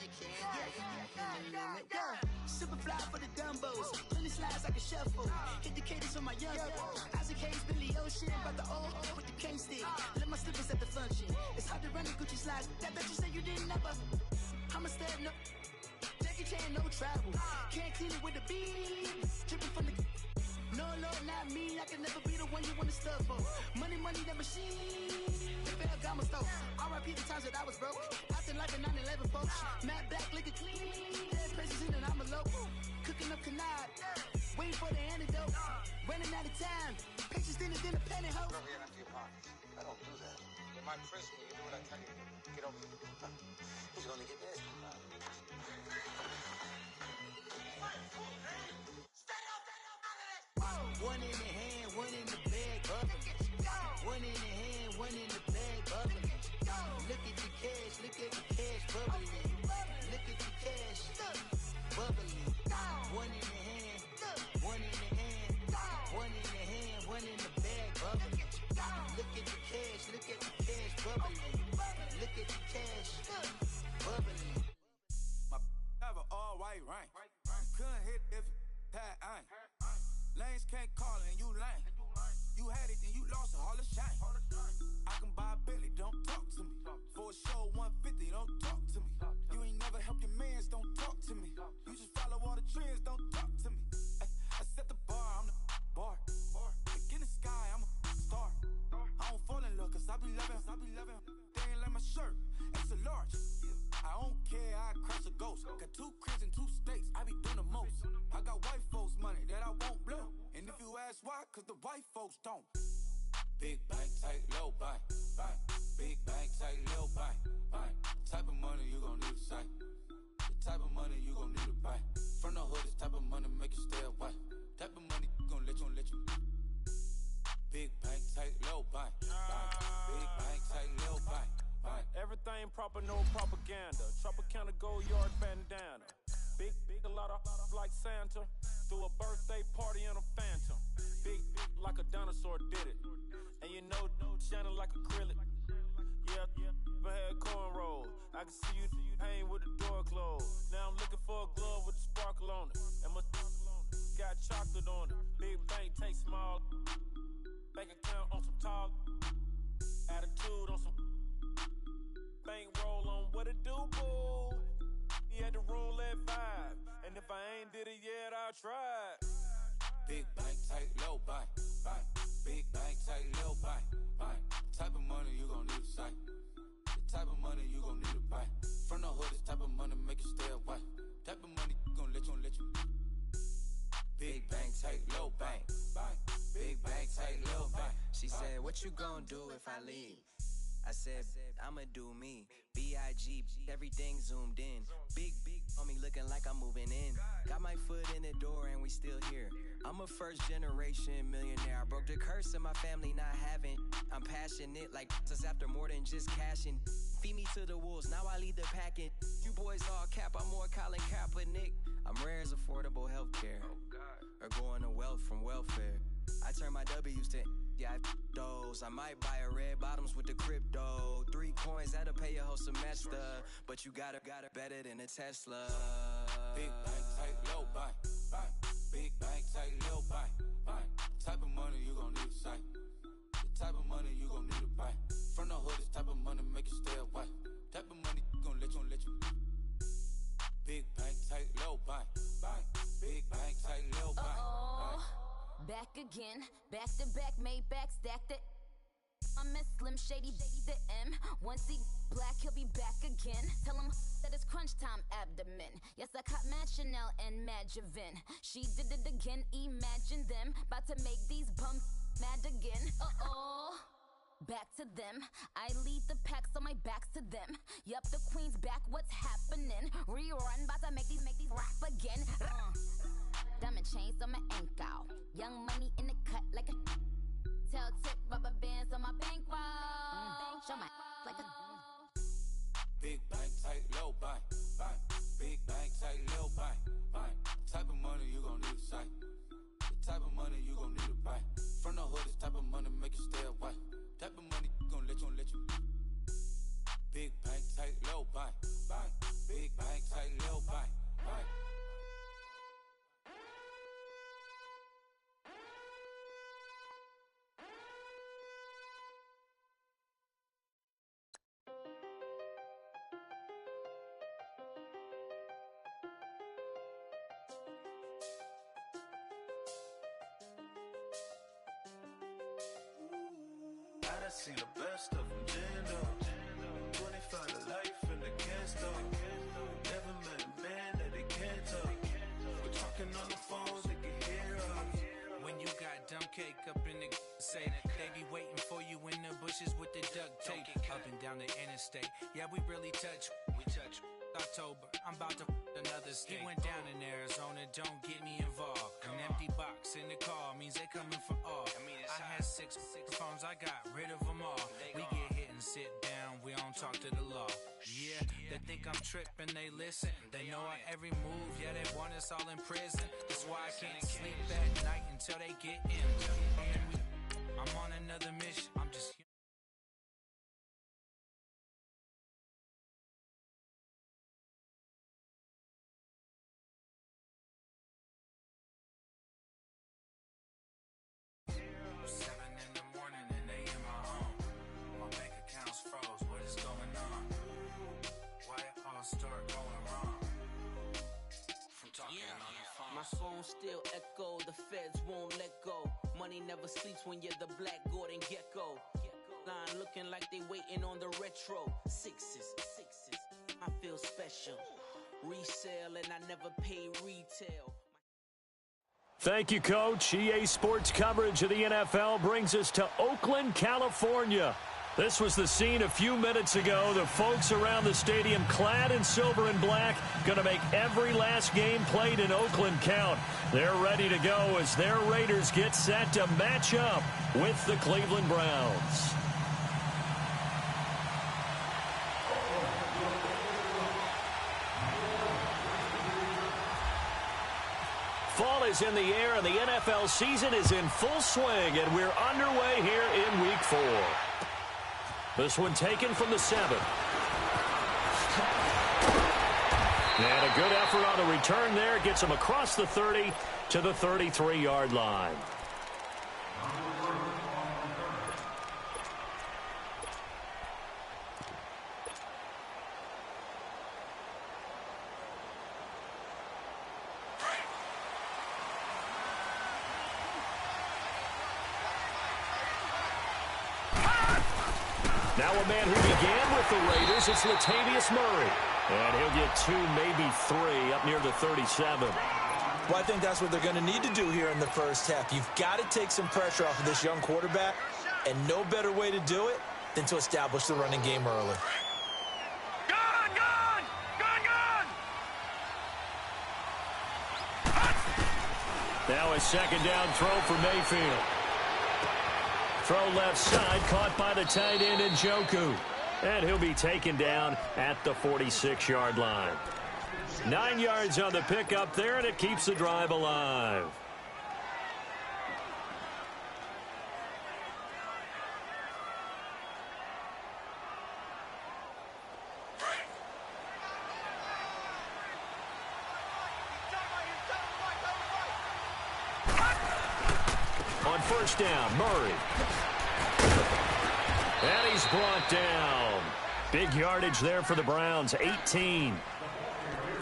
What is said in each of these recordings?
you can, yeah. Super fly for the Dumbos, plenty slides like a shuffle. Hit the cadence on my young Isaac Hayes, Billy Ocean, but the old with the cane stick. Let my slippers at the function. It's hard to run the Gucci slides. That bet you say you didn't never. I'm a stab, no Jackie Chan, no travel. Can't clean it with the beat. Dripping from the. No, Lord, not me. I can never be the one you wanna stuff for. Money, that machine. If it got my stove. R.I.P. the times that I was broke. Acting like a 9/11 folks. Matte black, liquor clean. Dead presses in and I'm a local. Cooking up canard. Waiting for the antidote. Running out of time. Pictures thinner than a pantyhose. Over here after your parties. I don't do that. In my prison, you do what I tell you. Get over here. He's gonna get this. One in the hand, one in the bag, bubba. One in the hand, one in the bag, bubba. Look at the cash, bubbly. Look at the cash, bubbly. One in the hand, one in the hand, one in the hand, one in the bag, bubba. Look at the cash, bubbly. Look at the cash, bubbly. My have an all white rank. Couldn't hit if it had ain't. Lanes can't call it and you lame. You had it and you lost it, all the shame. I can buy a Billy, don't talk to me. For a show 150, don't talk to me. You ain't never helped your mans, don't talk to me. You just follow all the trends, don't talk to me. I set the bar, I'm the bar. Look in the sky, I'm a star. I don't fall in love cause I be loving. They ain't like my shirt, it's a large. I don't care, I crush a ghost. Got 2 cribs in 2 states, I be doing the most. I got white folks money that I won't blow. And if you ask why, cause the white folks don't. Big bank, tight, low bank. Big bank, tight, low bank. Type of money you gon' need to sight. The type of money you gon' need to buy. From the hood, this type of money make you stay away. Type of money gon' let you. Big bank, tight, low bank. Big bank, tight, low bank. Everything proper, no propaganda. Tropicana gold yard bandana. Big, a lot of like Santa. Threw a birthday party in a phantom. Big like a dinosaur did it. And you know, shining like acrylic. Yeah, I had cornrows. I can see you hang with the door closed. Now I'm looking for a glove with a sparkle on it. And my got chocolate on it. Big bank, take small. Bank account on some tall. Attitude on some. Bank roll on what it do, boo. He had to roll at 5. And if I ain't did it yet, I'll try. Big bank, tight, low bank. Big bank, tight, low bank. Type of money you gon' need to sight. The type of money you gon' need to buy. From the hood, this type of money make you stay away. Type of money gon' let you. Big bank, tight, low bank. Big bank, tight, low bank. She said, what you gon' do if I leave? I said, I'ma do me. B.I.G. Everything zoomed in. Big on me looking like I'm moving in. Got my foot in the door and we still here. I'm a first generation millionaire. I broke the curse of my family not having. I'm passionate like just after more than just cashing. Feed me to the wolves, now I lead the packing. You boys all cap, I'm more Colin Kaepernick. I'm rare as affordable healthcare. Or going to wealth from welfare. I turn my W's to those. I might buy a red bottoms with the crypto. 3 coins, that'll pay your whole semester. But you got it better than a Tesla. Big bank, tight, low bank. Big bank, tight, low bank. Type of money you gon' need to sight. The type of money you gon' need to buy. From the hood, this type of money make you stay away. Type of money gon' let you. Big bank, tight, low bank. Big bank, tight, low bank. Back again, back to back, made back, stacked it. I'm a Slim Shady, the M. Once he black, he'll be back again. Tell him that it's crunch time abdomen. Yes, I caught Mad Chanel and Mad Javin. She did it again, imagine them. About to make these bums mad again. Back to them. I lead the pack, so my back's to them. Yup, the queen's back, what's happening? Rerun, about to make these rap again. Diamond chains on my ankle. Young money in the cut like a tail tip, rubber bands on my bankroll. Show my like a Big bank, tight, low bank. Big bank, tight, low bank. Type of money you gon' need to sight. The type of money you gon' need to buy. From the hood, this type of money make you stay away. Type of money gon' let you. Big bank, tight, low bank. Big seen the best of them jammed up. 25 to life in the gas though. Never met a man that they can't talk. We're talking on the phones, they can hear us. When you got dumb cake up in the say they be waiting for you in the bushes with the duct tape up and down the interstate. Yeah, we really touch. We touch. October, I'm about to another state. He went down in Arizona, don't get me involved. An empty box in the car means they coming for all. I had six phones, I got rid of them all. We get hit and sit down, we don't talk to the law. Yeah, they think I'm tripping, they listen. They know our every move, yeah, they want us all in prison. That's why I can't sleep at night until they get in. I'm on another mission, I'm just 7 in the morning and they in my home. My bank account's froze, what is going on? Why it all start going wrong? From talking on the phone. My phone still echo, the feds won't let go. Money never sleeps when you're the Black Gordon Gecko. Line looking like they waiting on the retro. Sixes, I feel special. Resale and I never pay retail. Thank you, Coach. EA Sports coverage of the NFL brings us to Oakland, California. This was the scene a few minutes ago. The folks around the stadium clad in silver and black going to make every last game played in Oakland count. They're ready to go as their Raiders get set to match up with the Cleveland Browns. Fall is in the air, and the NFL season is in full swing, and we're underway here in Week 4. This one taken from the 7. And a good effort on the return there. Gets him across the 30 to the 33-yard line. Now a man who began with the Raiders, it's Latavius Murray. And he'll get 2, maybe 3 up near the 37. Well, I think that's what they're going to need to do here in the first half. You've got to take some pressure off of this young quarterback, and no better way to do it than to establish the running game early. Now a second down throw for Mayfield. Throw left side, caught by the tight end Njoku. And he'll be taken down at the 46-yard line. 9 yards on the pickup there, and it keeps the drive alive. On first down, Murray. And he's brought down. Big yardage there for the Browns, 18.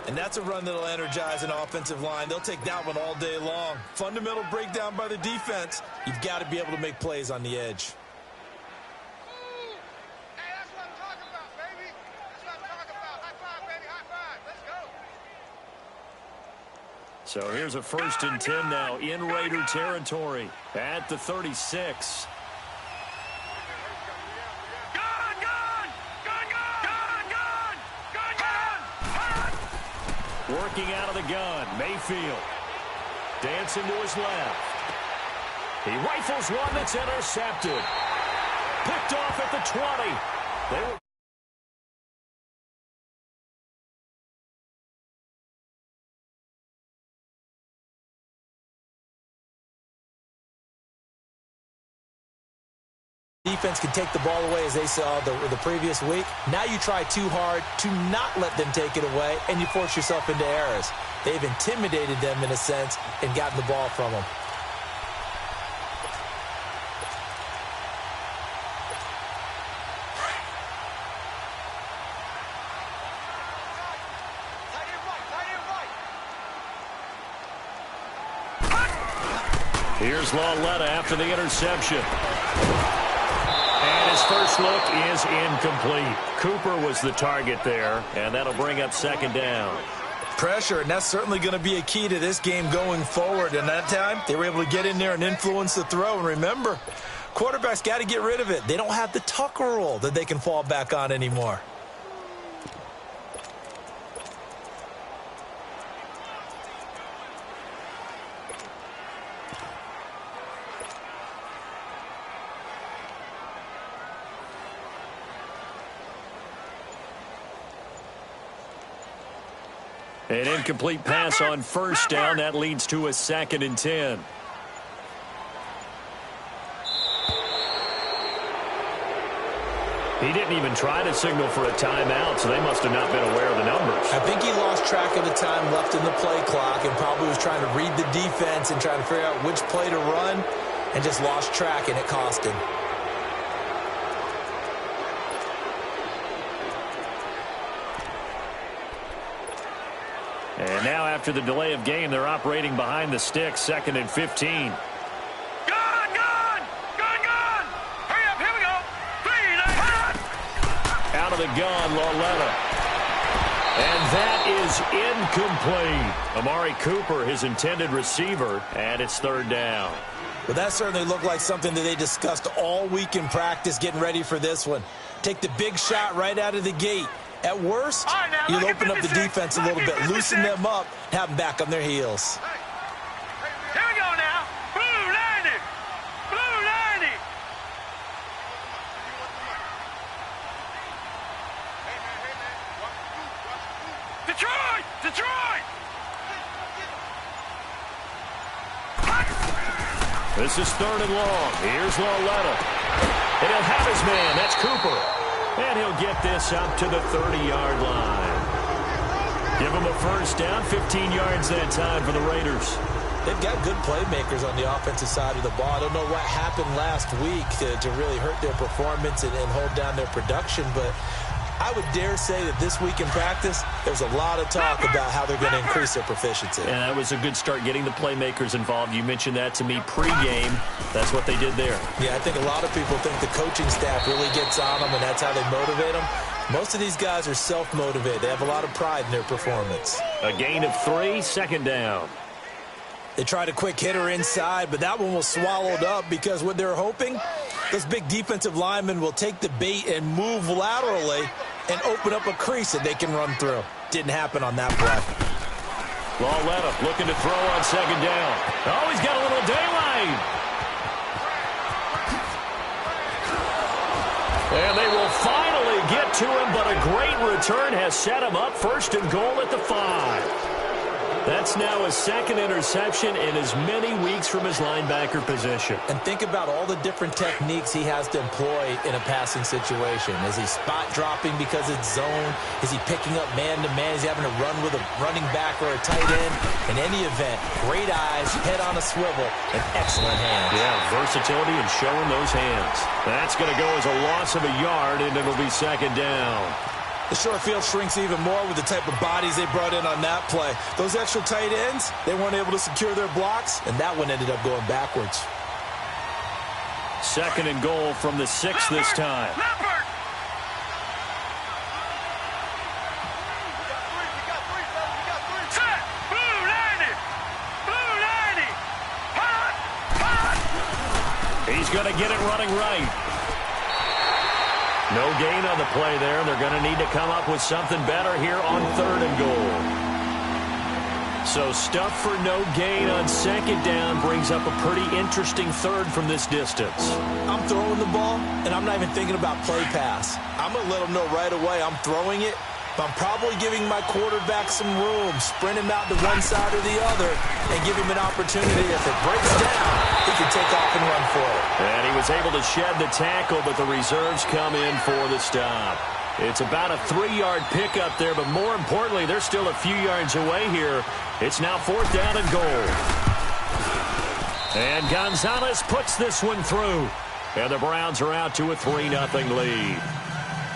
And that's a run that'll energize an offensive line. They'll take that one all day long. Fundamental breakdown by the defense. You've got to be able to make plays on the edge. Hey, that's what I'm talking about, baby. That's what I'm talking about. High five, baby. High five. Let's go. So here's a 1st and 10 now in Raider territory at the 36. Working out of the gun, Mayfield. Dancing to his left. He rifles one that's intercepted. Picked off at the 20. They were defense can take the ball away as they saw the previous week. Now you try too hard to not let them take it away, and you force yourself into errors. They've intimidated them in a sense and gotten the ball from them. Here's Lauletta after the interception. And And his first look is incomplete. Cooper was the target there, and that'll bring up second down. Pressure, and that's certainly going to be a key to this game going forward. And that time, they were able to get in there and influence the throw. And remember, quarterbacks got to get rid of it. They don't have the Tucker rule that they can fall back on anymore. An incomplete pass on first down. That leads to a 2nd and 10. He didn't even try to signal for a timeout, so they must have not been aware of the numbers. I think he lost track of the time left in the play clock and probably was trying to read the defense and trying to figure out which play to run and just lost track, and it cost him. And now after the delay of game, they're operating behind the sticks, 2nd and 15. Gun! Hurry up, here we go. 3, Out of the gun, Lauletta. And that is incomplete. Amari Cooper, his intended receiver, and it's 3rd down. Well, that certainly looked like something that they discussed all week in practice getting ready for this one. Take the big shot right out of the gate. At worst, you'll open up the defense a little bit, loosen them up, have them back on their heels. Here we go now. Blue 90. Blue 90. Detroit! Detroit! This is 3rd and long. Here's Lauletta. And he'll have his man. That's Cooper. And he'll get this up to the 30-yard line. Give him a first down, 15 yards that time for the Raiders. They've got good playmakers on the offensive side of the ball. I don't know what happened last week to really hurt their performance and hold down their production, but I would dare say that this week in practice, there's a lot of talk about how they're going to increase their proficiency. And that was a good start, getting the playmakers involved. You mentioned that to me pregame. That's what they did there. Yeah, I think a lot of people think the coaching staff really gets on them, and that's how they motivate them. Most of these guys are self-motivated. They have a lot of pride in their performance. A gain of 3, 2nd down. They tried a quick hitter inside, but that one was swallowed up because what they're hoping, those big defensive linemen will take the bait and move laterally and open up a crease that they can run through. Didn't happen on that play. Lauletta looking to throw on 2nd down. Oh, he's got a little daylight. And they will finally get to him, but a great return has set him up 1st and goal at the 5. That's now his 2nd interception in as many weeks from his linebacker position. And think about all the different techniques he has to employ in a passing situation. Is he spot dropping because it's zone? Is he picking up man-to-man? Is he having to run with a running back or a tight end? In any event, great eyes, head on a swivel, and excellent hands. Yeah, versatility and showing those hands. That's going to go as a loss of a yard, and it'll be 2nd down. The short field shrinks even more with the type of bodies they brought in on that play. Those extra tight ends, they weren't able to secure their blocks, and that one ended up going backwards. 2nd and goal from the 6 this time. He's going to get it running right. No gain on the play there. They're going to need to come up with something better here on 3rd and goal. So stuff for no gain on 2nd down brings up a pretty interesting 3rd from this distance. I'm throwing the ball, and I'm not even thinking about play pass. I'm going to let them know right away I'm throwing it, but I'm probably giving my quarterback some room, sprint him out to one side or the other, and give him an opportunity. If it breaks down, he can take off and run for it. And he was able to shed the tackle, but the reserves come in for the stop. It's about a 3-yard pickup there, but more importantly, they're still a few yards away here. It's now 4th down and goal. And Gonzalez puts this one through. And the Browns are out to a 3-0 lead.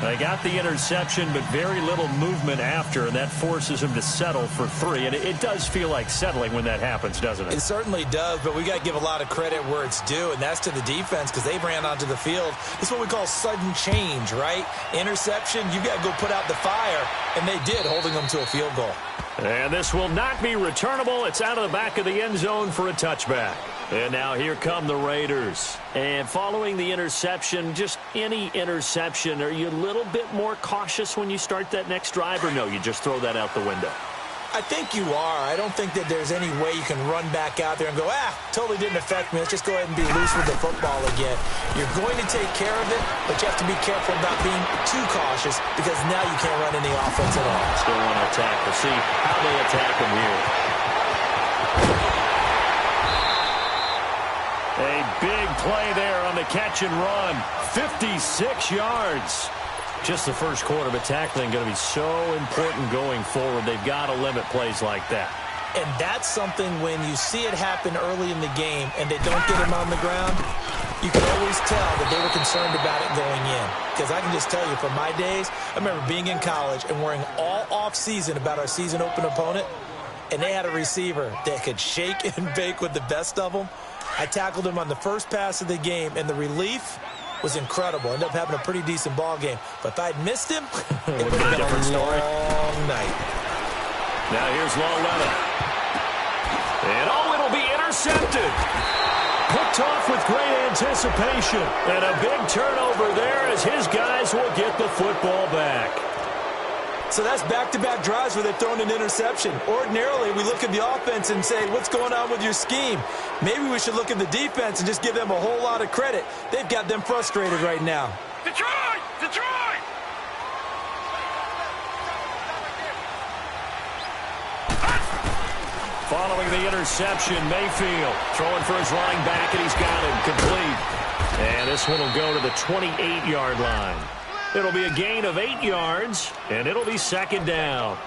They got the interception, but very little movement after, and that forces him to settle for 3. And it does feel like settling when that happens, doesn't it? It certainly does, but we got to give a lot of credit where it's due, and that's to the defense because they ran onto the field. It's what we call sudden change, right? Interception, you got to go put out the fire, and they did, holding them to a field goal. And this will not be returnable. It's out of the back of the end zone for a touchback. And now here come the Raiders. And following the interception, just any interception, are you a little bit more cautious when you start that next drive, or no, you just throw that out the window? I think you are. I don't think that there's any way you can run back out there and go, totally didn't affect me. Let's just go ahead and be loose with the football again. You're going to take care of it, but you have to be careful about being too cautious because now you can't run any offense at all. Still want to attack. We'll see how they attack him here. A big play there on the catch and run. 56 yards. Just the first quarter, but tackling going to be so important going forward. They've got to limit plays like that. And that's something when you see it happen early in the game and they don't get him on the ground, you can always tell that they were concerned about it going in. Because I can just tell you from my days, I remember being in college and worrying all off-season about our season open opponent, and they had a receiver that could shake and bake with the best of them. I tackled him on the first pass of the game, and the relief was incredible. Ended up having a pretty decent ball game. But if I'd missed him, it would have been a different story. Long night. Now here's Lawretta. And it'll be intercepted. Picked off with great anticipation. And a big turnover there as his guys will get the football back. So that's back-to-back drives where they've thrown an interception. Ordinarily, we look at the offense and say, what's going on with your scheme? Maybe we should look at the defense and just give them a whole lot of credit. They've got them frustrated right now. Detroit! Detroit! Following the interception, Mayfield throwing for his running back, and he's got him complete. And this one will go to the 28-yard line. It'll be a gain of 8 yards, and it'll be second down.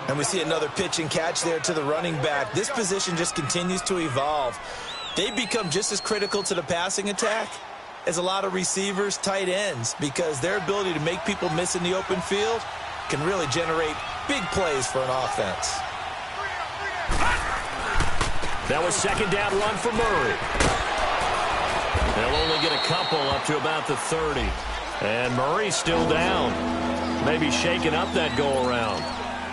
And we see another pitch and catch there to the running back. This position just continues to evolve. They become just as critical to the passing attack as a lot of receivers, tight ends, because their ability to make people miss in the open field can really generate big plays for an offense. That was second down run for Murray. They'll only get a couple up to about the 30. And Murray's still down. Maybe shaking up that go-around.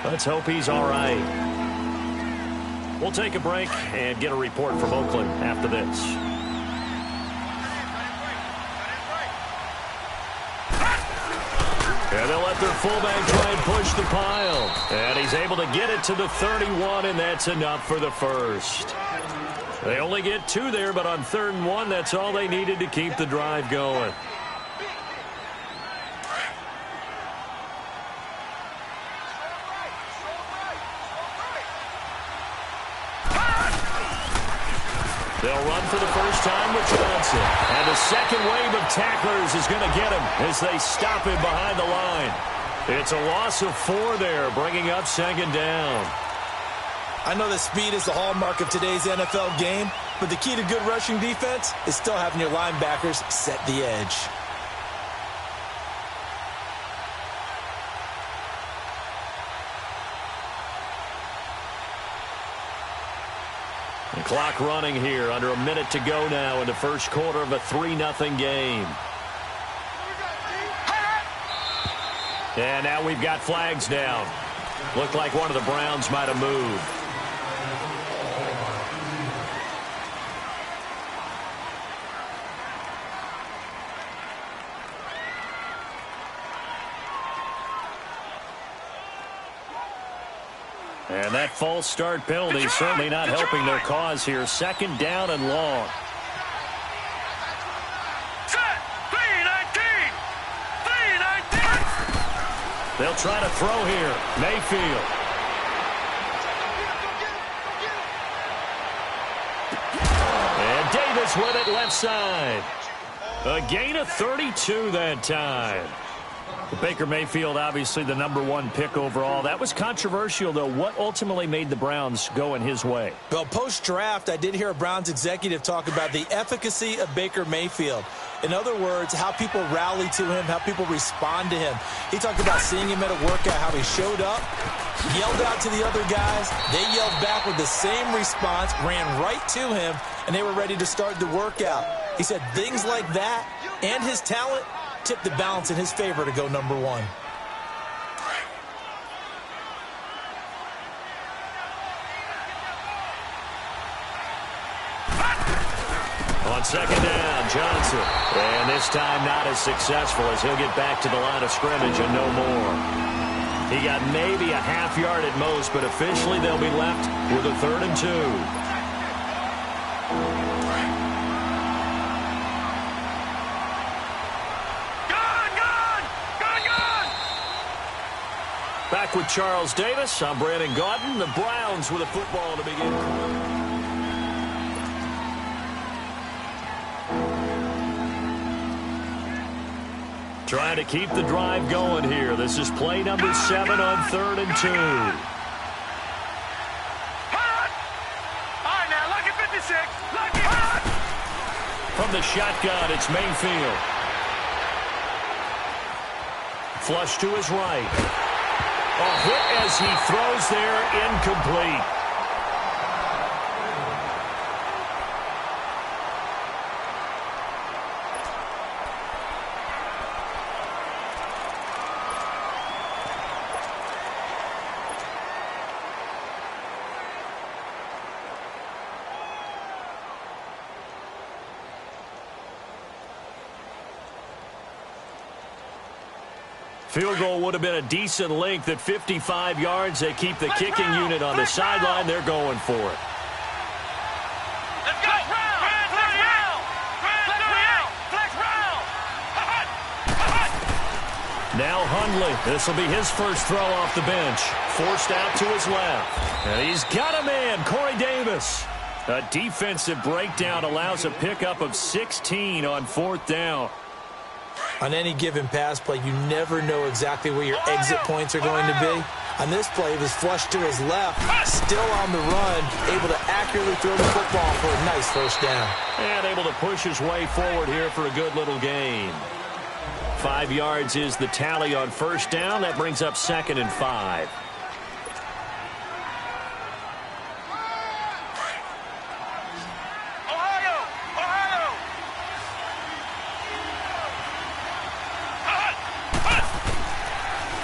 Let's hope he's all right. We'll take a break and get a report from Oakland after this. And they'll let their fullback try and push the pile. And he's able to get it to the 31, and that's enough for the first. They only get 2 there, but on 3rd and 1, that's all they needed to keep the drive going. They'll run for the first time with Johnson. And the second wave of tacklers is going to get him as they stop him behind the line. It's a loss of 4 there, bringing up second down. I know that speed is the hallmark of today's NFL game, but the key to good rushing defense is still having your linebackers set the edge. The clock running here, under a minute to go now in the first quarter of a 3-0 game. And now we've got flags down. Looked like one of the Browns might have moved. And that false start penalty certainly not helping their cause here. Second down and long. Set! 3-19! 3-19! They'll try to throw here. Mayfield. And Davis with it left side. A gain of 32 that time. Baker Mayfield, obviously the #1 pick overall. That was controversial, though. What ultimately made the Browns go in his way? Well, post-draft, I did hear a Browns executive talk about the efficacy of Baker Mayfield. In other words, how people rally to him, how people respond to him. He talked about seeing him at a workout, how he showed up, yelled out to the other guys. They yelled back with the same response, ran right to him, and they were ready to start the workout. He said things like that and his talent tipped the balance in his favor to go #1. On second down, Johnson. And this time not as successful as he'll get back to the line of scrimmage and no more. He got maybe a half yard at most, but officially they'll be left with a 3rd and 2. Back with Charles Davis. I'm Brandon Gaudin. The Browns with a football to begin. Trying to keep the drive going here. This is play number 7 on 3rd and 2. All right, now, look at 56. Look at From the shotgun, it's Mayfield. Flush to his right. A hit as he throws there, incomplete. Field goal would have been a decent length at 55 yards. They keep the kicking unit on the sideline. They're going for it. Let's go! Now Hundley. This will be his first throw off the bench. Forced out to his left. And he's got a man, Corey Davis. A defensive breakdown allows a pickup of 16 on 4th down. On any given pass play, you never know exactly where your exit points are going to be. On this play, it was flushed to his left, still on the run, able to accurately throw the football for a nice first down. And able to push his way forward here for a good little gain. 5 yards is the tally on first down. That brings up 2nd and 5.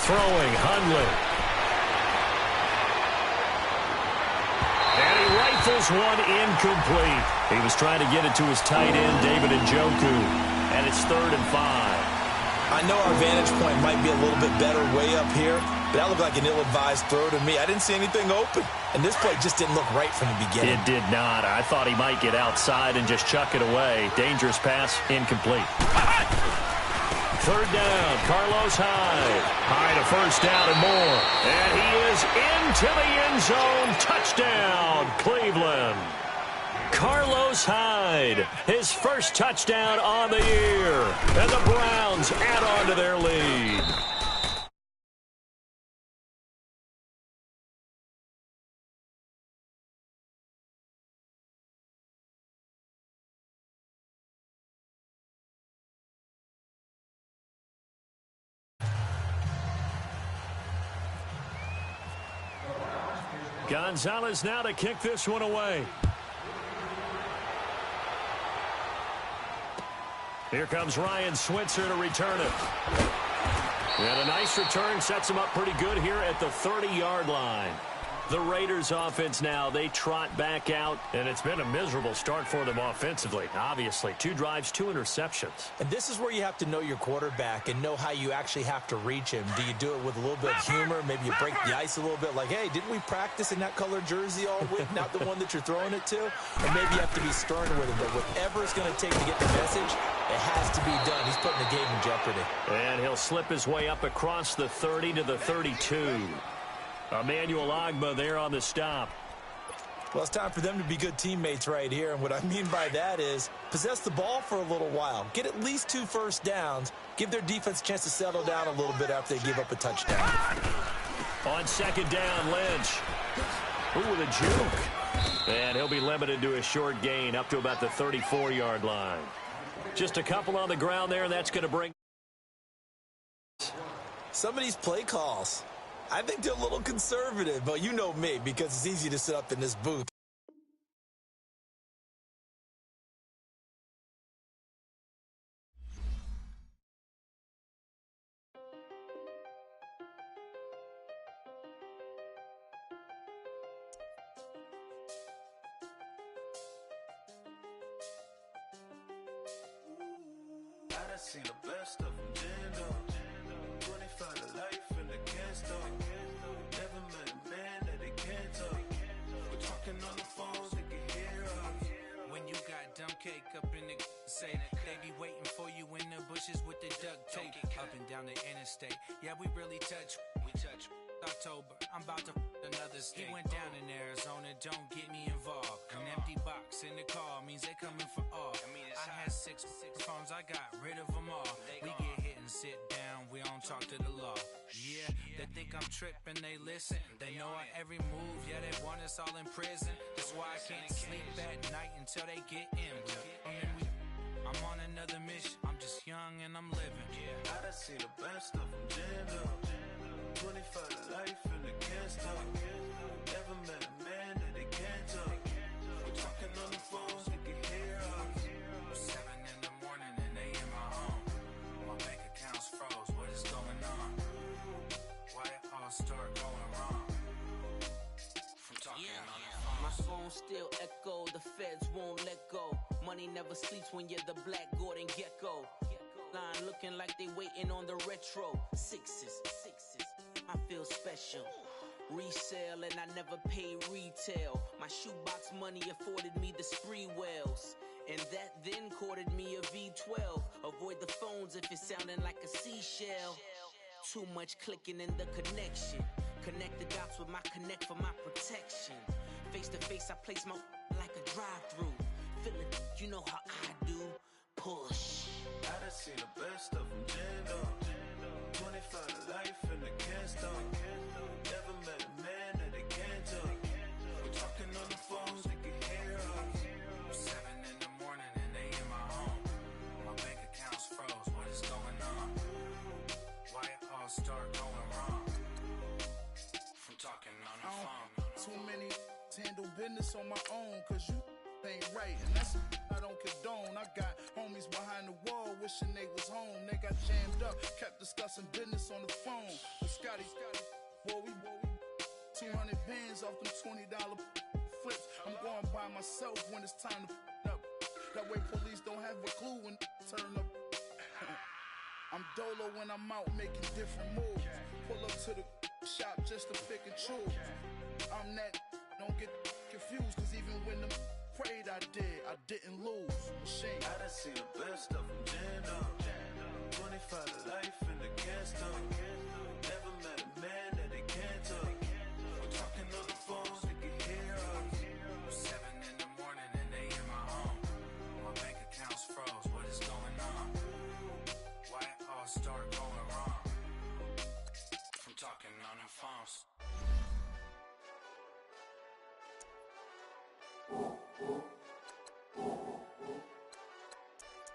Throwing, Hundley. And he rifles one incomplete. He was trying to get it to his tight end, David Njoku. And it's 3rd and 5. I know our vantage point might be a little bit better way up here, but that looked like an ill-advised throw to me. I didn't see anything open. And this play just didn't look right from the beginning. It did not. I thought he might get outside and just chuck it away. Dangerous pass, incomplete. 3rd down, Carlos Hyde. Hyde a first down and more. And he is into the end zone. Touchdown, Cleveland. Carlos Hyde, his first touchdown on the year. And the Browns add on to their lead. Gonzalez now to kick this one away. Here comes Ryan Switzer to return it. And a nice return sets him up pretty good here at the 30-yard line. The Raiders offense now, they trot back out, and it's been a miserable start for them offensively. Obviously, 2 drives, 2 interceptions. And this is where you have to know your quarterback and know how you actually have to reach him. Do you do it with a little bit of humor? Maybe you break the ice a little bit like, hey, didn't we practice in that colored jersey all week, not the one that you're throwing it to? Or maybe you have to be stern with him, but whatever it's going to take to get the message, it has to be done. He's putting the game in jeopardy. And he'll slip his way up across the 30 to the 32. Emmanuel Ogbah there on the stop. Well, it's time for them to be good teammates right here, and what I mean by that is possess the ball for a little while, get at least 2 first downs, give their defense a chance to settle down a little bit after they give up a touchdown. On second down, Lynch. Ooh, with a juke. And he'll be limited to a short gain up to about the 34-yard line. Just a couple on the ground there, and that's going to bring... Some of these play calls, I think they're a little conservative, but you know me, because it's easy to sit up in this booth. I done seen the best of them, Jando. 25 to life and they can't stop. Never met a man that they can't talk. We're talking on the phones, they can hear us. When you got dumb cake up in the say that they be waiting for you in the bushes with the duct tape up and down the interstate. Yeah, we really touch. We touch. October, I'm about to another state. He went down in Arizona, don't get me involved. An empty box in the car means they coming for all. I had six phones, I got rid of them all. We get hit and sit down, we don't talk to the law. Yeah, they think I'm tripping, they listen. They know our every move, yeah, they want us all in prison. That's why I can't sleep at night until they get in. I'm on another mission, I'm just young and I'm living. I done seen the best of them, Jando. 25 to life and they can't stop. Never met a man that they can't talk. We're talking on the phones, they can hear us. 7 in the morning and they in my home. My bank account's froze, what is going on? Why it all start going wrong? From talking on the phone. My phone still echo, the feds won't let go. Money never sleeps when you're the Black Gordon Gecko. Line looking like they waiting on the retro. Sixes, I feel special. Resale and I never pay retail. My shoebox money afforded me the spree wells. And that then courted me a V12. Avoid the phones if it's sounding like a seashell. Too much clicking in the connection. Connect the dots with my connect for my protection. Face to face I place my like a drive-thru. Feeling, you know how I do. Push. I done seen the best of them, Jando. 25 to life and they can't stop. Never met a man that they can't talk. We're talking on the phones, they can hear us. 7 in the morning and they in my home. My bank account's froze, what is going on? Why it all start going wrong? From talking on the phone. Too many handle business on my own, cause you ain't right, and that's I don't condone. I got homies behind the wall wishing they was home. They got jammed up, kept discussing business on the phone. But Scotty, boy, we 200 bands off them $20 flips. I'm going by myself when it's time to up. That way police don't have a clue when turn up. I'm dolo when I'm out making different moves. Pull up to the shop just to pick and choose. I'm that, don't get confused, cause even when the prayed I didn't lose. Machine. I done seen the best of them, Jando. 25 to life and they can't stop. Never met a man that they can't talk. We're talking on the phones, they can hear us. 7 in the morning and they in my home. My bank account's froze, what is going on? Why it all start going wrong? From talking on the phones.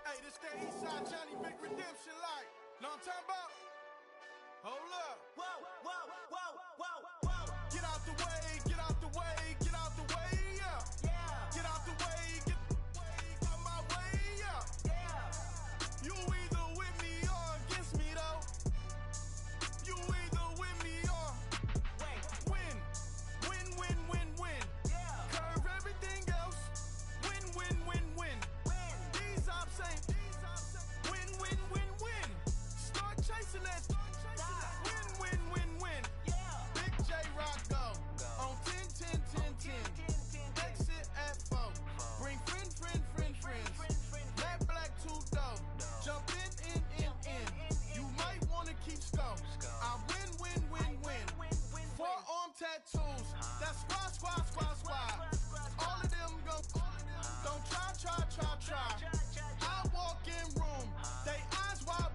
Hey, this that Eastside Johnny Big Redemption like. Know what I'm talking about? Hold up. Whoa, whoa, whoa, whoa, whoa. Get out the way, get out the way, get out the way, yeah. Get out the way, get out my way, yeah. You either with me or against me though. You either with me or win. Win, win, win, win. Curve everything else. Win, win, win, win. These ops ain't win, win, win, win. Start chasing that. Win, win, win, win. Big J Rock go on 10, 10, 10, 10. Exit at 4. Bring friends. Matt Black 2 dope. Jump in. You might wanna keep score. I win. Forearm tattoos. That's squad. I walk in room, they eyes wide.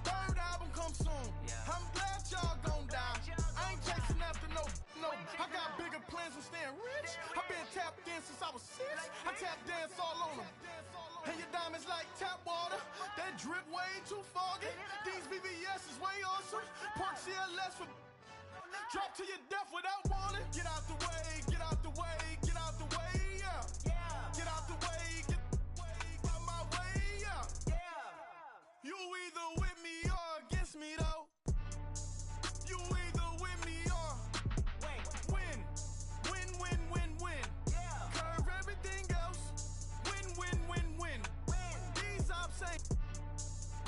Third album come soon. I'm glad y'all gon' die. I ain't chasing after no. I got bigger plans than staying rich. I've been tapped in since I was 6. I tap dance all on them. And your diamonds like tap water. That drip way too foggy. These VVS is way awesome. Park CLS for drop to your death without warning. Get out the way, get out the way, get out the way, yeah. Get out the way, get out my way, yeah. You either with me or against me though. You either with me or win. Curve everything else. Win. These ops say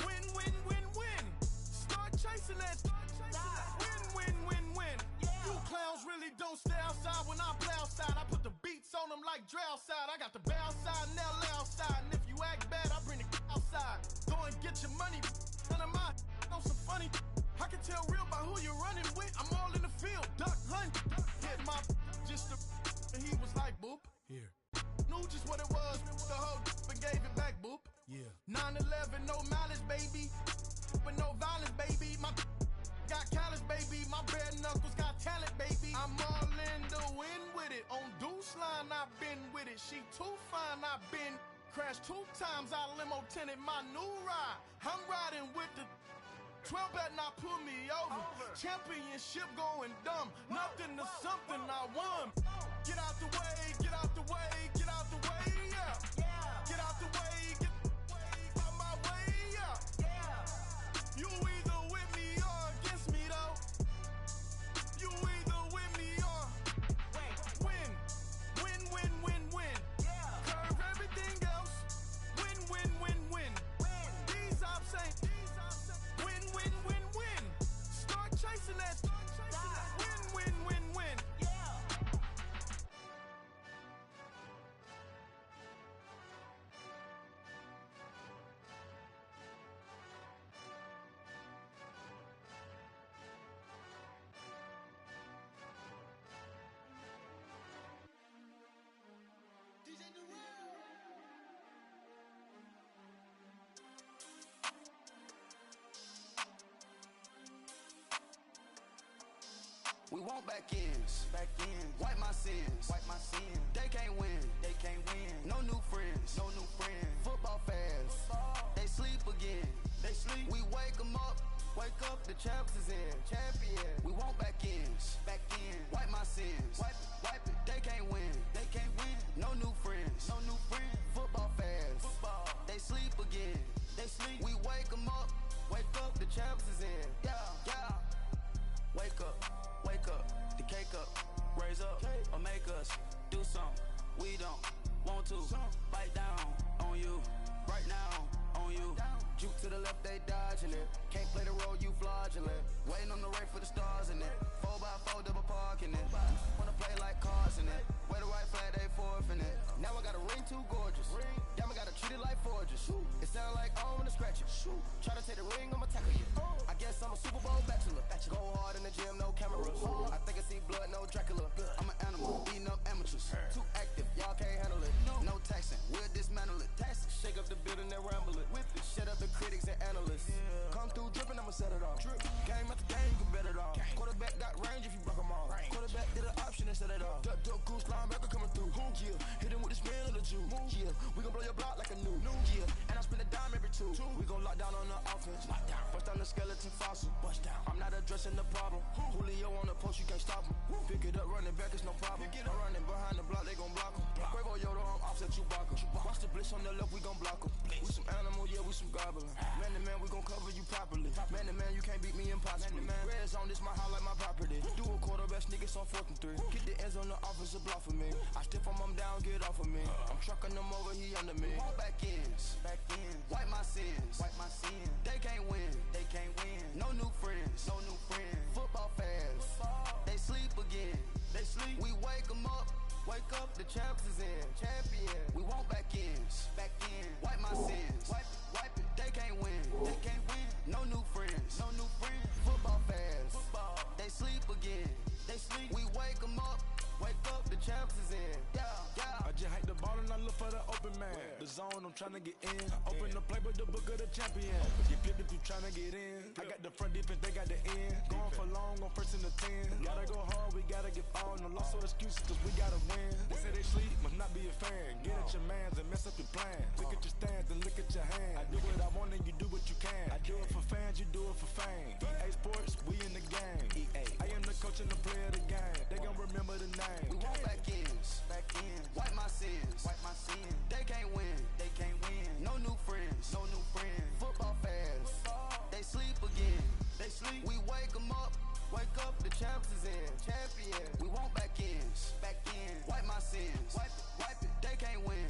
win. Start chasing that. Win. You clowns really don't stay outside when I play outside. I put the beats on them like drow side. I got the bow side and they'll lay outside. And if you act bad, I bring the outside. Go and get your money. None of my know some funny. I can tell real by who you're running with. I'm all in the field. Duck hunt. Hit my just the and he was like boop. Here. Knew just what it was. The whole and gave it back boop. Yeah. 9/11, no malice, baby. But no violence, baby. My got callous, baby. My bare knuckles got talent, baby. I'm all in the win with it. On Deuce line, I've been with it. She too fine, I've been crashed 2 times. I limo tinted my new ride. I'm riding with the 12 better not pull me over. Championship going dumb. Nothing to something I won. Get out the way, get out the way, get out the way, yeah. Get out the way, get out my way, yeah. You either with me or against me though. You either with me or win. Curve everything else. Win. These ops say win. Start chasing that. Win. We want back ends. Wipe my sins. They can't win. No new friends. Football fans. They sleep again. We wake them up. Wake up, the champs is in. Champion. We want back ends. Wipe my sins. Wipe it. They can't win. No new friends. Football fans. They sleep again. We wake them up. Wake up, the champs is in. Yeah. Wake up, the cake up, raise up, or make us do something we don't want to. Bite down on you, right now on you. Juke to the left, they dodging it. Can't play the role, you fraudulent. Waiting on the race for the stars in it. 4x4 double parking it. Wanna play like cars in it. Where the white flag, they forfeit it. Now I got a ring too gorgeous. Damn, I gotta treat it like forges. It sound like I wanna scratch it. Try to take the ring, I'ma tackle you. I guess I'm a Super Bowl bachelor. Go hard in the gym, no cameras. I think I see blood, no Dracula. I'm an animal, beating up amateurs. Too active, y'all can't handle it. No taxing, we'll dismantle it. Shake up the building and ramble it. Whip it, shut up the critics and analysts. Come through dripping, I'ma set it off. Game after game, you can bet it off. Quarterback got range if you broke them off. Quarterback did an option and set it off. Duck goose linebacker coming through. Yeah, hit him with the spin of the Jew. Yeah, we gon' blow your block like a new. Yeah, and I spend a dime every 2. We gon' lock down on the offense. Bust down the skeleton fossil. I'm not addressing the problem. Julio on the post, you can't stop him. Pick it up, running back, it's no problem. I'm running behind the block, they gon' block him. Quavo Yoda, I'm offset Chewbacca. Watch the blitz on the left, we gon' block him. We some animal, yeah, we some goblin. Man to man, we gon' cover you properly. Man to man, you can't beat me impossibly. Red zone, this my house like my property. Do a quarterback sneakers on 4th and 3. Get the ends on the offensive block for me. I stiff him, I'm down, get off of me. I'm trucking them over, he under me. Back ends. Wipe my sins. They can't win. No new friends. Football fans. They sleep again. We wake them up. Wake up, the champs is in. Champion. We want back ends. Wipe my sins. Wipe it. They can't win. No new friends. Football fans. They sleep again. We wake them up. Wake up, the champs is in. Yeah. I just hiked the ball and I look for the open man. The zone, I'm tryna get in. Open the play with the book of the champion. Get flipped if you tryna get in. I got the front defense, they got the end. Going for long on first and the 10. Gotta go hard, we gotta get all. No loss or excuses, cause we gotta win. They say they sleep, must not be a fan. Get at your mans and mess up your plan. Look at your stands and look at your hands. I do what I want and you do what you can. I do it for fans, you do it for fame. EA Sports, we in the game. I am the coach and the player of the game. They gon' remember the name. We want back ends. Wipe my sins. They can't win. No new friends. Football fans. They sleep again. We wake them up. Wake up, the champs is in. Champion. We want back ends. Wipe my sins. Wipe it. They can't win.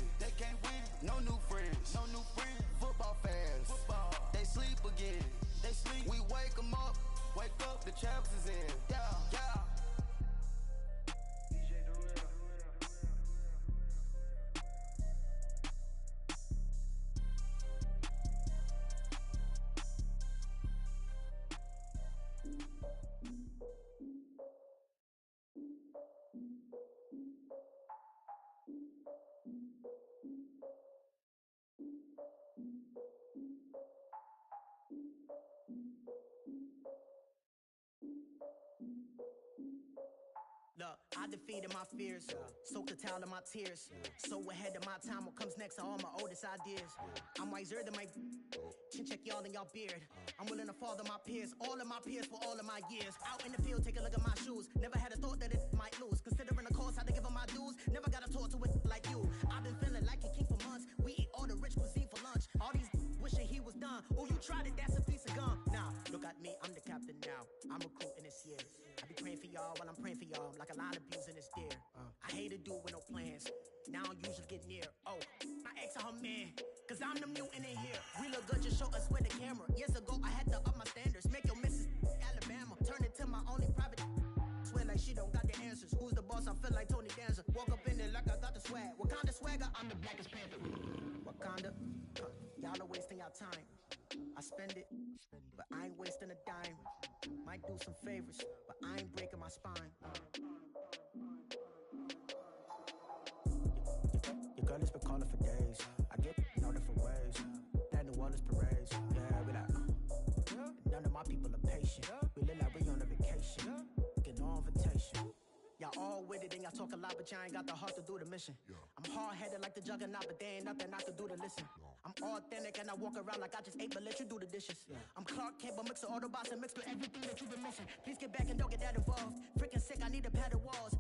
No new friends. Football fans. They sleep again. We wake them up. Wake up, the champs is in. Yeah. Look, I defeated my fears, soaked the towel in my tears. So ahead of my time, what comes next are all my oldest ideas. I'm wiser than my chin check y'all in y'all beard. I'm willing to father my peers, all of my peers for all of my years. Out in the field, take a look at my shoes. Never had a thought that it might lose. Considering the cost, had to give them my dues. Never got a talk to it like you. I've been feeling like a king for months. We eat all the rich cuisine for lunch. All these wishing he was done. Oh, you tried it, that's a piece of gum. Now, look at me, I'm the captain now. I'm recruiting this year. I be praying for y'all while I'm praying for y'all. I'm like a line of abuse in this deer. I hate to do with no plans. Now I usually get near. Oh, my ex are her man. Cause I'm the mutant in here. We look good, just show us with the camera. Years ago, I had to up my standards. Make your missus Alabama. Turn it to my only private. Swear like she don't got the answers. Who's the boss? I feel like Tony Danza. Walk up in there like I got the swag. Wakanda swagger, I'm the blackest panther. Wakanda, y'all are wasting your time. I spend it, but I ain't wasting a dime. Might do some favors, but I ain't breaking my spine. Your girl has been calling for days. I get no different ways. That New Orleans parades. Yeah, we like, none of my people are patient. We look like we on a vacation. Get no invitation. Y'all all with it and y'all talk a lot, but y'all ain't got the heart to do the mission. I'm hard-headed like the juggernaut, but there ain't nothing I can do to listen. I'm authentic and I walk around like I just ate, but let you do the dishes. I'm Clark Kent, but mix the Autobots and mix with everything that you've been missing. Please get back and don't get that involved. Freaking sick, I need a padded walls.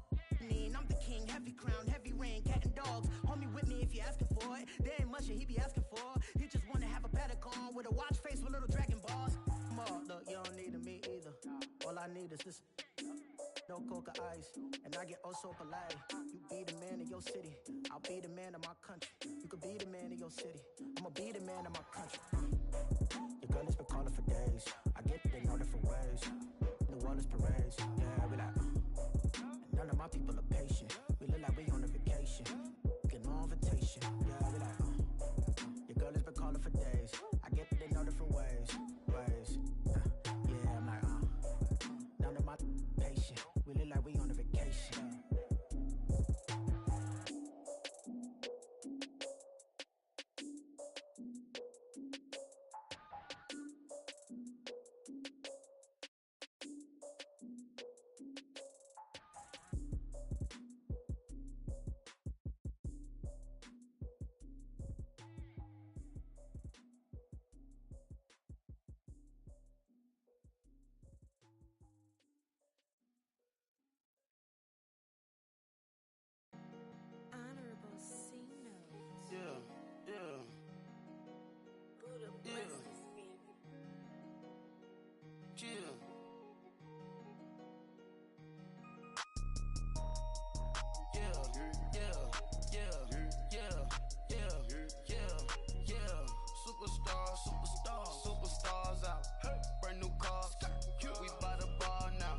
I'm the king, heavy crown, heavy rain, cat and dogs. Homie with me if you're asking for it. There ain't much that he be asking for. He just wanna have a paddock on with a watch face with little dragon balls. Look, you don't need me either. All I need is this. No coca ice, and I get oh so polite. You be the man of your city, I'll be the man of my country. You could be the man of your city, I'ma be the man of my country. Your girl has been calling for days. I get it in all different ways. New Orleans parades, yeah, we like. None of my people are patient. We look like we on a vacation. Get no invitation, yeah, we like. Your girl has been calling for days. I get it in all different ways. Yeah, I'm like, none of my patient. We look like we on a vacation. Superstars out. Brand new cars. We buy the ball now.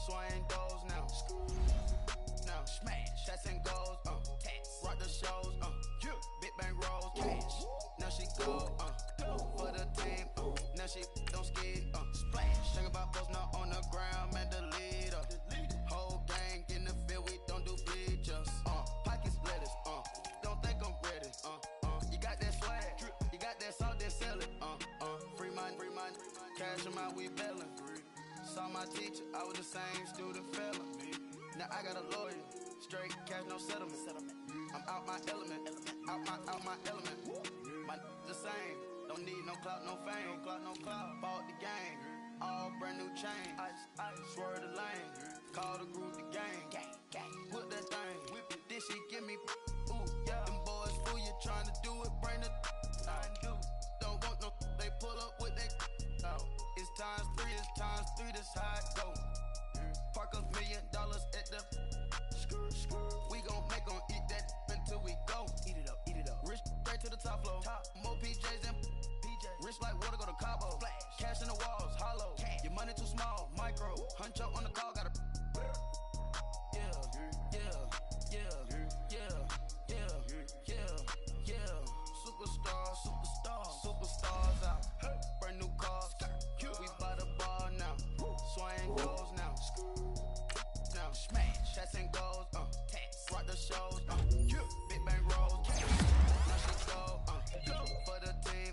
Swing doors now. Now smash. Shots and goals. Rock the shows. Big bang rolls. Cash. Now she go. For the team. Now she don't skid. Splash. Think about post now on the ground. Man, the leader. Whole gang in the field. We don't do bleachers. Pocket splitters. Don't think I'm cash them out, we bailin'. Saw my teacher, I was the same student failing. Now I got a lawyer, straight cash, no settlement. I'm out my element, out my element. My the same, don't need no clout, no fame. Bought the game, all brand new chain. I swerve the lane, call the group the gang. Whip that thing, this shit give me ooh, yeah. Them boys fool you trying to do it, bring the don't want no, they pull up with that out. It's times three, this how it go. Park $1 million at the we gon' make 'em eat that until we go. Eat it up. Rich straight to the top floor. More PJs than rich like water, go to Cabo. Flash. Cash in the walls, hollow. Cash. Your money too small, micro. Hunch up on the call, gotta. Superstars out. Brand new cars. We by the bar now. Swaying goals now. Now smash. Shots and goals. Rock the shows. Big bang rolls. Now she go. For the team.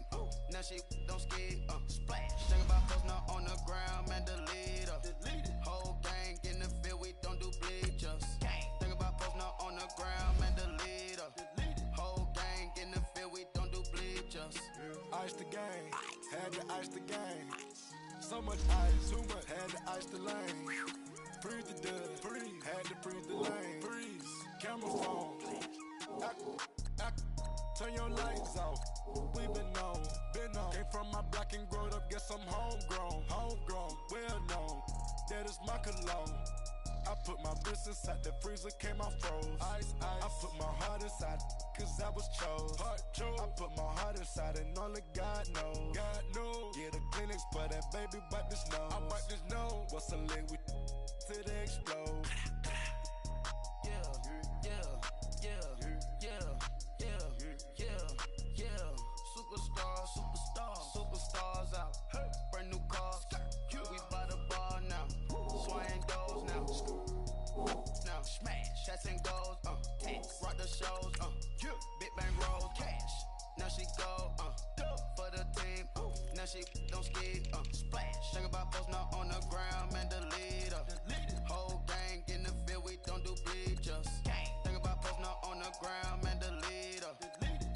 Now she don't ski. Splash. Think about posting her on the ground, man. Delete her. Whole gang in the field. We don't do bleachers. Think about posting her on the ground, man. Delete her. Whole gang in the field. We don't do bleachers. Ice the game, had to ice the game. So much ice, too much, had to ice the lane. Freeze the dust, freeze, had to freeze the lane. Freeze, camera phone. Turn your lights off. We been on. Came from my block and growed up, guess I'm homegrown, well known. That is my cologne. I put my wrist inside the freezer, came out froze. Ice. I put my heart inside, cause I was chose. I put my heart inside and only God knows. Yeah, the clinics, but that baby bite this nose. I bite this nose. What's a lick with till they explode? Superstars out. Brand new cars. We by the bar now. Swaying goals now. Now smash. Shots and goals. Rock the shows. Big bang rolls. Cash. Now she go. For the team. Now she don't ski. Splash. Think about posting her on the ground, man. Delete her. Whole gang in the field. We don't do bleachers. Think about posting her on the ground, man. Delete her.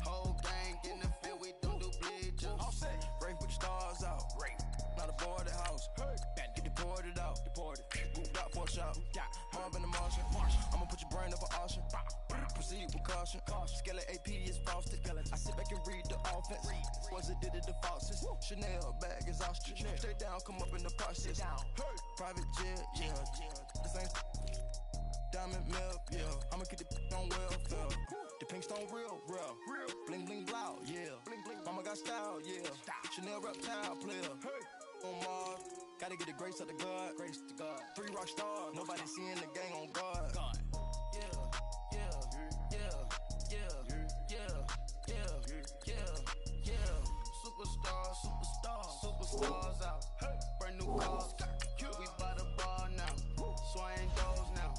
Whole gang in the field. We don't do bleachers. Race with the stars out. Not a boarded house. Get deported out. Moved out for a shot. Mob in the Martian. I'ma put your brain up for auction. Proceed with caution. Skeleton AP is frosted. I sit back and read the offense. Was it did it the faucets? Chanel bag is ostrich. Stay down, come up in the process. Private jet, yeah. This ain't diamond milk, yeah. I'ma keep the on welfare. The pink stone real. Bling bling blow, yeah. Mama got style, yeah. Chanel reptile player. On Mars, gotta get the grace of the God. 3 rock stars, nobody seeing the gang on guard. Superstars out. Brand new cars. We by the bar now. Swaying goals now.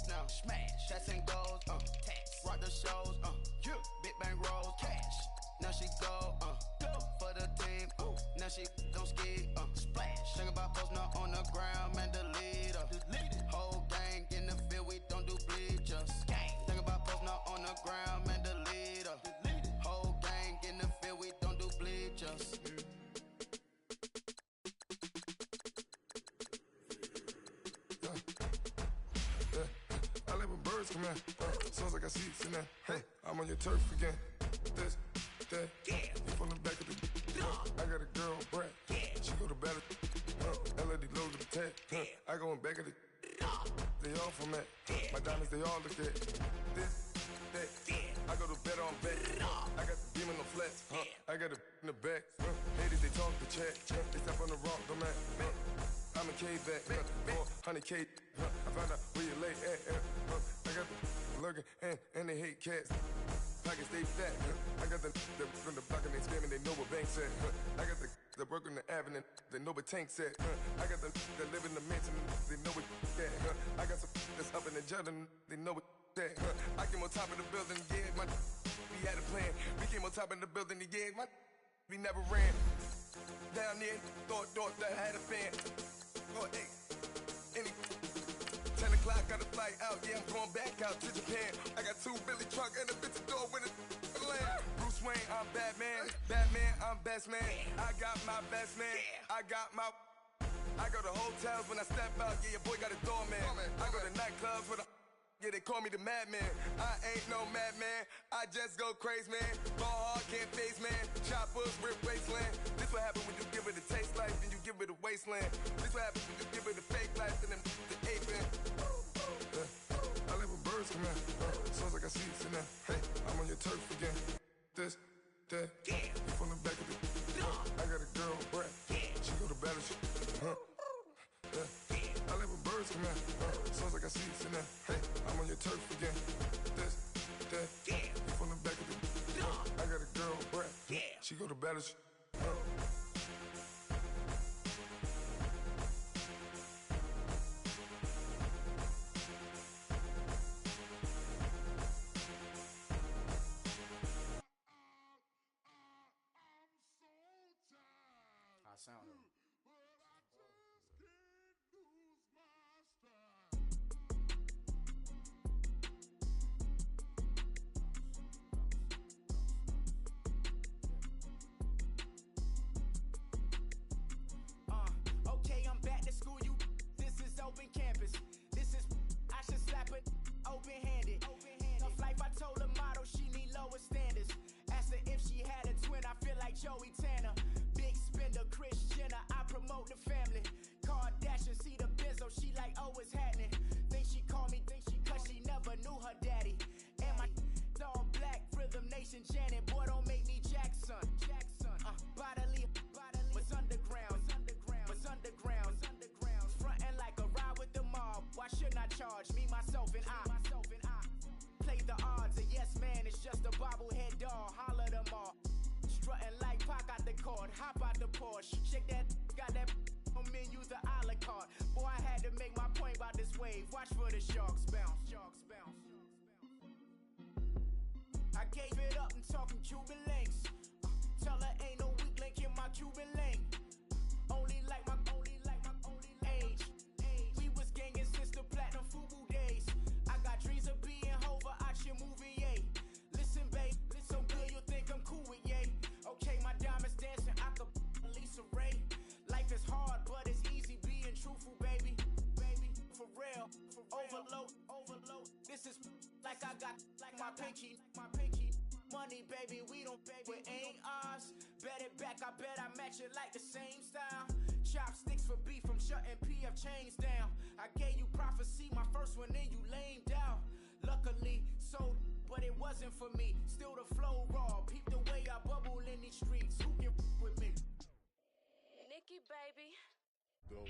Now smash. Shots and goals. Rock the shows. Big bang rolls. Cash. Now she go. For the team. Now she don't ski. Splash. Think about posting her on the ground, man. Delete her. Whole gang in the field. We don't do bleachers. Think about posting her on the ground, man. Delete her. Whole gang in the field. We don't do bleachers. I like when birds come in. Sounds like I see seats in there. Hey, I'm on your turf again. This, that, you from the back of the. I got a girl, Brad. She go to battle. LED low to the tag. I go in back of the. They all from that. My diamonds, they all look at. This, that. I go to bed on bed. I got the beam in the flats. I got it in the back. Ladies, they talk the chat. They step on the rock, the man. I'm a K-back, 400K. I found out where you lay at. I got the lurking and they hate cats. Pockets stay fat. I got the from the block and they scamming, they know what banks at. I got the work on the avenue, they know what tanks at. I got the that live in the mansion, they know what that. I got some that's up in the jungle, they know what that. I came on top of the building, yeah, we had a plan. We came on top of the building, yeah, we never ran. Down there, thought that had a fan. Oh, hey, any 10 o'clock, got a flight out. Yeah, I'm going back out to Japan. I got 2 Billy truck and a bitch door with a land. Bruce Wayne, I'm Batman. Batman, I'm best man. I got my best man. I go to hotels when I step out. Yeah, your boy got a doorman. I go to nightclubs with a. Yeah, they call me the madman. I ain't no madman. I just go crazy, man. Ball hard, can't face, man. Choppers, rip wasteland. This what happens when you give it a taste life, then you give it a wasteland. This what happens when you give it a fake life, then them the aping. I live with birds come in. Sounds like I see it in there. Hey, I'm on your turf again. This, that, you from the back of the. I got a girl, Brad. She go to battleship. I live with birds come in. Sounds like I see it in there. Hey, I'm on your turf again. This, that, you from the back of the. I got a girl, Brad. She go to battleship. I sound it. Okay, I'm back to school, you. This is open campus. This is, I should slap it open-handed. Tough life, I told her model she need lower standards. Asked her if she had a twin, I feel like Joey Tanner. Big spender, Kris Jenner, I promote the family. Kardashian, see the Benzo, she like, oh, it's happening. Think she called me, cause she never knew her daddy. And my all black, Rhythm Nation, Janet, boy, don't make me Jackson. Bodily, was underground. Frontin' like a ride with the mob. Why shouldn't I charge me, myself, and I? Play the odds, a yes man is just a bobblehead doll. Holler them all. Strutting like Pac out the court, hop out the Porsche. Shake that, got that on menu, the a la carte. Boy, I had to make my point about this wave. Watch for the sharks bounce. I gave it up, I'm talking Cuban links. Tell her ain't no weak link in my Cuban link. Only like my age. We was gangin' since the platinum FUBU days. I got dreams of being Hova out your movie, yay. Listen, babe, so good you think I'm cool with yay. Okay, my diamonds dancing, I could Lisa Ray. Life is hard, but it's easy being truthful, baby. For real, overload. This is like I got like my pinky. Money, baby, we don't pay, but ain't ours. Bet it back, I bet I match it like the same style. Chopsticks for beef, I'm shutting PF chains down. I gave you prophecy, my first one, then you lamed out. Luckily, sold, but it wasn't for me. Still the flow raw, peep the way I bubble in these streets. Who can with me? Nikki, baby. Go.